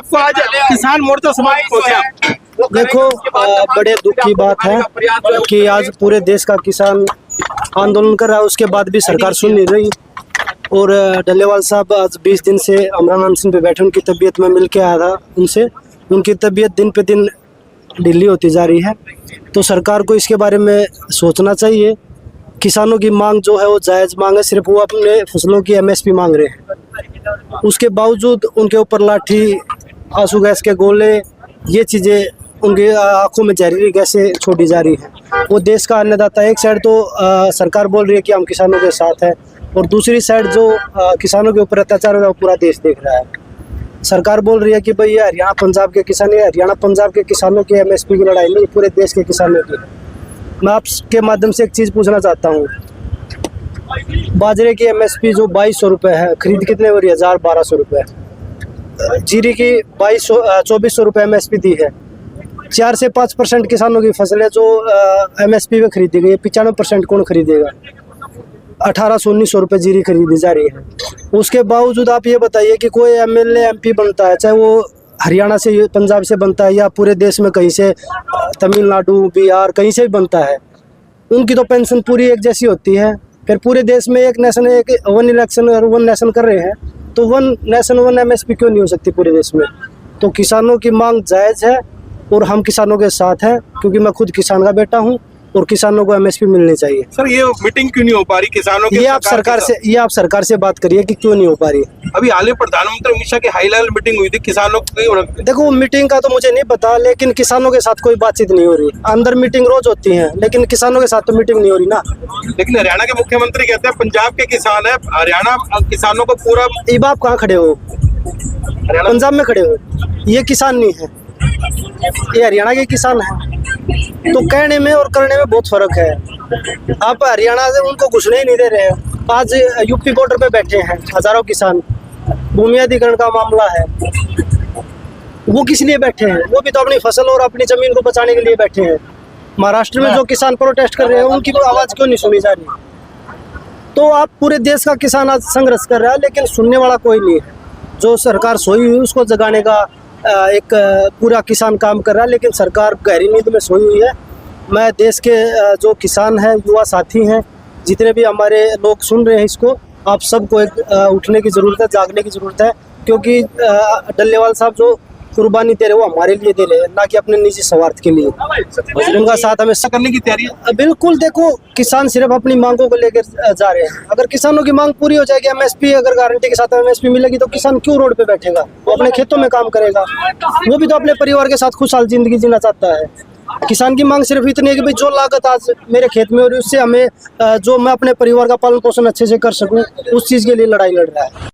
आपको आज किसान मोर्चा समाप्त हो गया। देखो बड़े दुख की बात है कि आज पूरे देश का किसान आंदोलन कर रहा है, उसके बाद भी सरकार सुन नहीं रही। और डल्लेवाल साहब आज 20 दिन से अमरान सिंह पे बैठे, उनकी तबीयत में मिल के आया था उनसे, उनकी तबीयत दिन पे दिन ढीली होती जा रही है। तो सरकार को इसके बारे में सोचना चाहिए। किसानों की मांग जो है वो जायज़ मांग है, सिर्फ वो अपने फसलों की MSP मांग रहे हैं। उसके बावजूद उनके ऊपर लाठी, आंसू गैस के गोले, ये चीज़ें उनकी आंखों में जहरीली गैसें छोड़ी जा रही हैं। वो देश का अन्नदाता, एक साइड तो सरकार बोल रही है कि हम किसानों के साथ हैं, और दूसरी साइड जो किसानों के ऊपर अत्याचार हो रहा है वो पूरा देश देख रहा है। सरकार बोल रही है कि भाई ये हरियाणा पंजाब के किसान है, हरियाणा पंजाब के किसानों की MSP की लड़ाई नहीं, पूरे देश के किसानों की। मैं आपके माध्यम से एक चीज़ पूछना चाहता हूँ, बाजरे की MSP जो 2200 रुपये है, खरीद कितने हो रही है? 1200 रुपये। जीरी की 2400 रुपये MSP दी है। 4 से 5% किसानों की फसल है जो MSP पे खरीदी गई है, 95% कौन खरीदेगा? 1800-1900 रुपये जीरी खरीदी जा रही है। उसके बावजूद आप ये बताइए कि कोई MLA MP बनता है, चाहे वो हरियाणा से, पंजाब से बनता है या पूरे देश में कहीं से, तमिलनाडु, बिहार, कहीं से भी बनता है, उनकी तो पेंशन पूरी एक जैसी होती है। फिर पूरे देश में एक नेशन, एक वन इलेक्शन और वन नेशन कर रहे हैं, तो वन नेशन वन MSP क्यों नहीं हो सकती पूरे देश में? तो किसानों की मांग जायज़ है और हम किसानों के साथ हैं, क्योंकि मैं खुद किसान का बेटा हूं, और किसानों को MSP मिलनी चाहिए। सर ये मीटिंग क्यों नहीं हो पा रही किसानों के? ये आप सरकार से बात करिए कि क्यों नहीं हो पा रही। अभी हाल में प्रधानमंत्री अमित शाह की हाई लेवल मीटिंग हुई थी किसानों की। देखो मीटिंग का तो मुझे नहीं पता, लेकिन किसानों के साथ कोई बातचीत नहीं हो रही। अंदर मीटिंग रोज होती है, लेकिन किसानों के साथ तो मीटिंग नहीं हो रही ना। लेकिन हरियाणा के मुख्यमंत्री कहते हैं पंजाब के किसान है, हरियाणा किसानों को पूरा। अब आप कहाँ खड़े हो? पंजाब में खड़े हो? ये किसान नहीं है, ये हरियाणा के किसान है। तो कहने में और करने में बहुत फर्क है। आप हरियाणा से उनको घुसने ही नहीं दे रहे हैं। आज UP बॉर्डर पे बैठे हैं हजारों किसान, भूमि अधिग्रहण का मामला है, वो किस लिए बैठे हैं? वो भी तो अपनी फसल और अपनी जमीन को बचाने के लिए बैठे हैं। महाराष्ट्र में जो किसान प्रोटेस्ट कर रहे हैं, उनकी आवाज़ क्यों नहीं सुनी जा रही? तो आप पूरे देश का किसान आज संघर्ष कर रहा है, लेकिन सुनने वाला कोई नहीं है। जो सरकार सोई हुई उसको जगाने का एक पूरा किसान काम कर रहा है, लेकिन सरकार गहरी नींद में सोई हुई है। मैं देश के जो किसान हैं, युवा साथी हैं, जितने भी हमारे लोग सुन रहे हैं इसको, आप सबको एक उठने की ज़रूरत है, जागने की ज़रूरत है, क्योंकि डल्लेवाल साहब जो कुर्बानी दे रहे वो हमारे लिए दे रहे हैं, ना कि अपने निजी स्वार्थ के लिए। उनका साथ हमें करने की तैयारी है। बिल्कुल। देखो किसान सिर्फ अपनी मांगों को लेकर जा रहे हैं। अगर किसानों की मांग पूरी हो जाएगी, MSP अगर गारंटी के साथ MSP मिलेगी, तो किसान क्यों रोड पे बैठेगा? वो अपने खेतों में काम करेगा, वो भी तो अपने परिवार के साथ खुशहाल जिंदगी जीना चाहता है। किसान की मांग सिर्फ इतनी है कि भाई जो लागत आज मेरे खेत में हो रही है, उससे हमें जो मैं अपने परिवार का पालन पोषण अच्छे से कर सकूं, उस चीज़ के लिए लड़ाई लड़ रहा है।